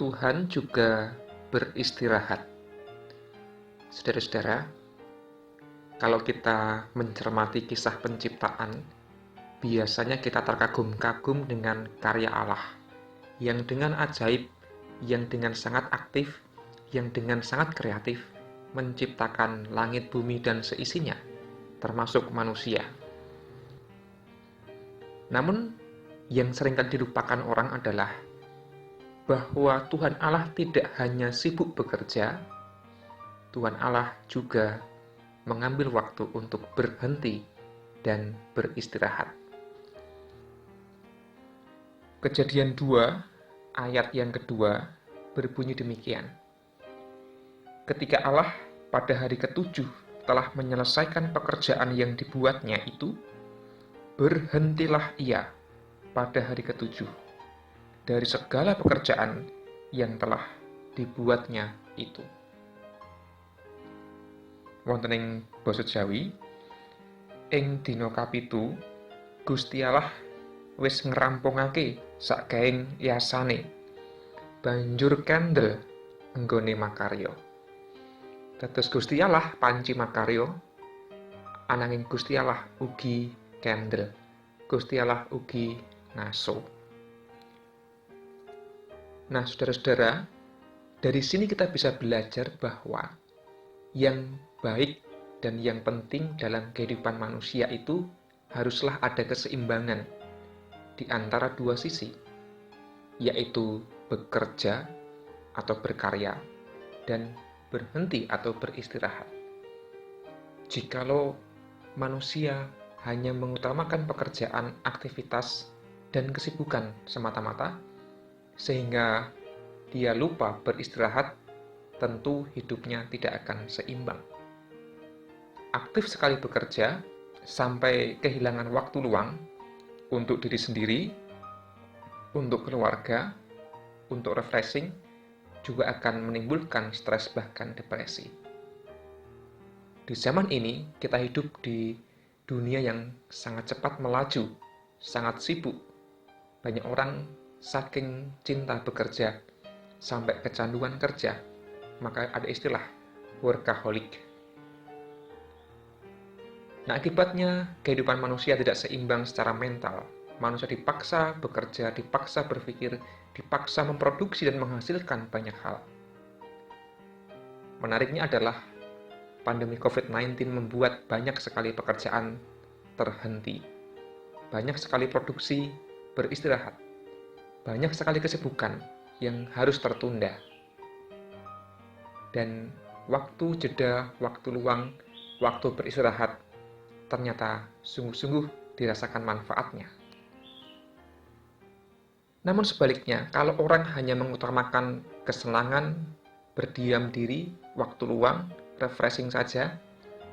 Tuhan juga beristirahat. Saudara-saudara, kalau kita mencermati kisah penciptaan, biasanya kita terkagum-kagum dengan karya Allah, yang dengan ajaib, yang dengan sangat aktif, yang dengan sangat kreatif, menciptakan langit, bumi, dan seisinya, termasuk manusia. Namun, yang seringkali dilupakan orang adalah bahwa Tuhan Allah tidak hanya sibuk bekerja, Tuhan Allah juga mengambil waktu untuk berhenti dan beristirahat. Kejadian 2, ayat yang kedua, berbunyi demikian. Ketika Allah pada hari ke-7 telah menyelesaikan pekerjaan yang dibuatnya itu, berhentilah ia pada hari ke-7 dari segala pekerjaan yang telah dibuatnya itu. Wonten ing basa Jawi, ing dina kapitu Gusti Allah wis ngrampungake sakgaing yasane, banjur kendel enggone makarya. Dados Gusti Allah panci makarya, ananging Gusti Allah ugi kendel, Gusti Allah ugi ngaso. Nah, saudara-saudara, dari sini kita bisa belajar bahwa yang baik dan yang penting dalam kehidupan manusia itu haruslah ada keseimbangan di antara dua sisi, yaitu bekerja atau berkarya dan berhenti atau beristirahat. Jikalau manusia hanya mengutamakan pekerjaan, aktivitas, dan kesibukan semata-mata, sehingga dia lupa beristirahat, tentu hidupnya tidak akan seimbang. Aktif sekali bekerja, sampai kehilangan waktu luang untuk diri sendiri, untuk keluarga, untuk refreshing, juga akan menimbulkan stres bahkan depresi. Di zaman ini, kita hidup di dunia yang sangat cepat melaju, sangat sibuk. Banyak orang saking cinta bekerja, sampai kecanduan kerja, maka ada istilah workaholic. Nah, akibatnya kehidupan manusia tidak seimbang secara mental. Manusia dipaksa bekerja, dipaksa berpikir, dipaksa memproduksi dan menghasilkan banyak hal. Menariknya adalah pandemi COVID-19 membuat banyak sekali pekerjaan terhenti. Banyak sekali produksi beristirahat. Banyak sekali kesibukan yang harus tertunda. Dan waktu jeda, waktu luang, waktu beristirahat ternyata sungguh-sungguh dirasakan manfaatnya. Namun sebaliknya, kalau orang hanya mengutamakan kesenangan, berdiam diri, waktu luang, refreshing saja,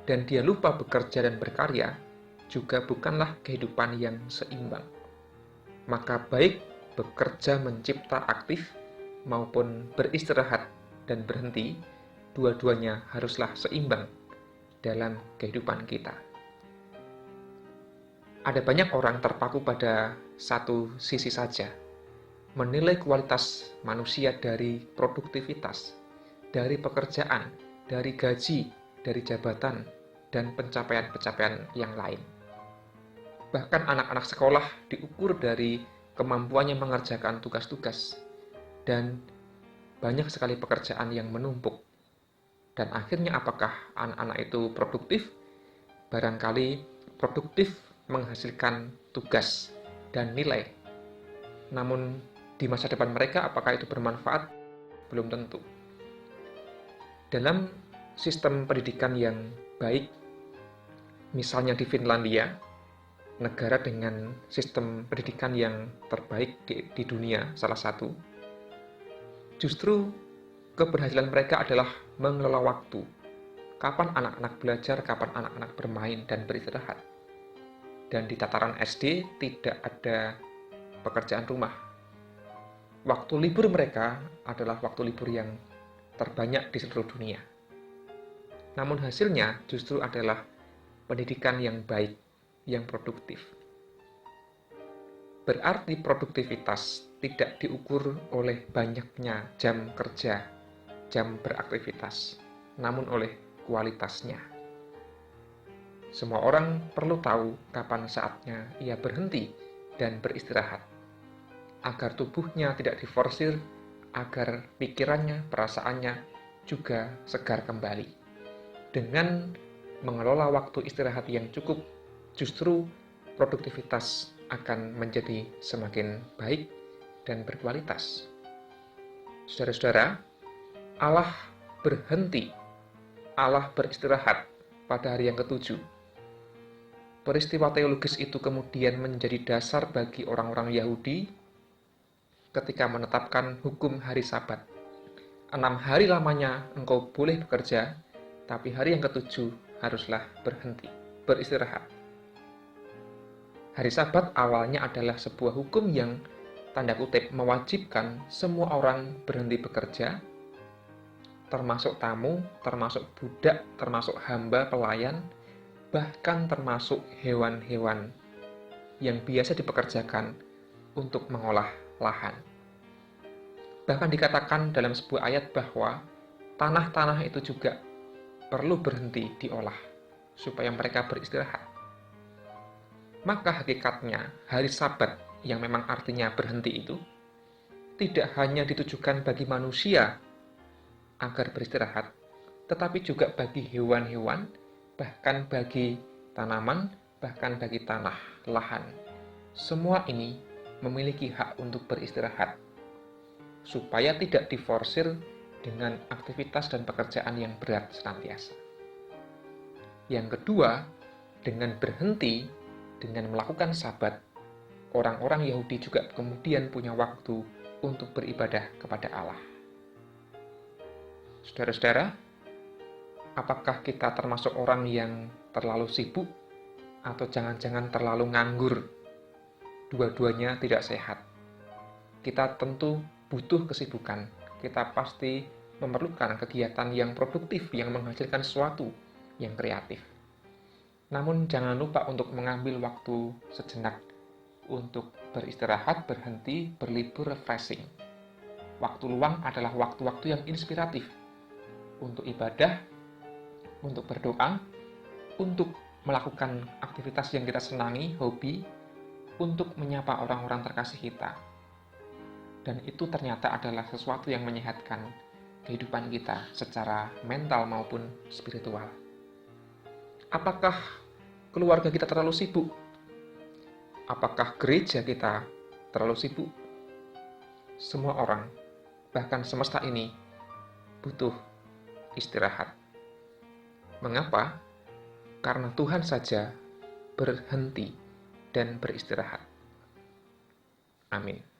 dan dia lupa bekerja dan berkarya, juga bukanlah kehidupan yang seimbang. Maka baik bekerja mencipta aktif maupun beristirahat dan berhenti, dua-duanya haruslah seimbang dalam kehidupan kita. Ada banyak orang terpaku pada satu sisi saja, menilai kualitas manusia dari produktivitas, dari pekerjaan, dari gaji, dari jabatan, dan pencapaian-pencapaian yang lain. Bahkan anak-anak sekolah diukur dari kemampuannya mengerjakan tugas-tugas, dan banyak sekali pekerjaan yang menumpuk. Dan akhirnya apakah anak-anak itu produktif? Barangkali produktif menghasilkan tugas dan nilai. Namun di masa depan mereka apakah itu bermanfaat? Belum tentu. Dalam sistem pendidikan yang baik, misalnya di Finlandia, negara dengan sistem pendidikan yang terbaik di dunia, salah satu, justru keberhasilan mereka adalah mengelola waktu. Kapan anak-anak belajar, kapan anak-anak bermain dan beristirahat. Dan di tataran SD tidak ada pekerjaan rumah. Waktu libur mereka adalah waktu libur yang terbanyak di seluruh dunia. Namun hasilnya justru adalah pendidikan yang baik, yang produktif. Berarti produktivitas tidak diukur oleh banyaknya jam kerja, jam beraktivitas, namun oleh kualitasnya. Semua orang perlu tahu kapan saatnya ia berhenti dan beristirahat, agar tubuhnya tidak diforsir, agar pikirannya, perasaannya juga segar kembali. Dengan mengelola waktu istirahat yang cukup, justru produktivitas akan menjadi semakin baik dan berkualitas. Saudara-saudara, Allah berhenti, Allah beristirahat pada hari yang ketujuh. Peristiwa teologis itu kemudian menjadi dasar bagi orang-orang Yahudi ketika menetapkan hukum hari Sabat. 6 hari lamanya engkau boleh bekerja, tapi hari yang ketujuh haruslah berhenti, beristirahat. Hari Sabat awalnya adalah sebuah hukum yang tanda kutip mewajibkan semua orang berhenti bekerja, termasuk tamu, termasuk budak, termasuk hamba, pelayan, bahkan termasuk hewan-hewan yang biasa dipekerjakan untuk mengolah lahan. Bahkan dikatakan dalam sebuah ayat bahwa tanah-tanah itu juga perlu berhenti diolah supaya mereka beristirahat. Maka hakikatnya hari Sabat yang memang artinya berhenti itu tidak hanya ditujukan bagi manusia agar beristirahat, tetapi juga bagi hewan-hewan, bahkan bagi tanaman, bahkan bagi tanah, lahan. Semua ini memiliki hak untuk beristirahat, supaya tidak diforsir dengan aktivitas dan pekerjaan yang berat senantiasa. Yang kedua, dengan berhenti, dengan melakukan Sabat, orang-orang Yahudi juga kemudian punya waktu untuk beribadah kepada Allah. Saudara-saudara, apakah kita termasuk orang yang terlalu sibuk atau jangan-jangan terlalu nganggur? Dua-duanya tidak sehat. Kita tentu butuh kesibukan. Kita pasti memerlukan kegiatan yang produktif, yang menghasilkan sesuatu yang kreatif. Namun jangan lupa untuk mengambil waktu sejenak untuk beristirahat, berhenti, berlibur, refreshing. Waktu luang adalah waktu-waktu yang inspiratif untuk ibadah, untuk berdoa, untuk melakukan aktivitas yang kita senangi, hobi, untuk menyapa orang-orang terkasih kita. Dan itu ternyata adalah sesuatu yang menyehatkan kehidupan kita secara mental maupun spiritual. Apakah keluarga kita terlalu sibuk? Apakah gereja kita terlalu sibuk? Semua orang, bahkan semesta ini, butuh istirahat. Mengapa? Karena Tuhan saja berhenti dan beristirahat. Amin.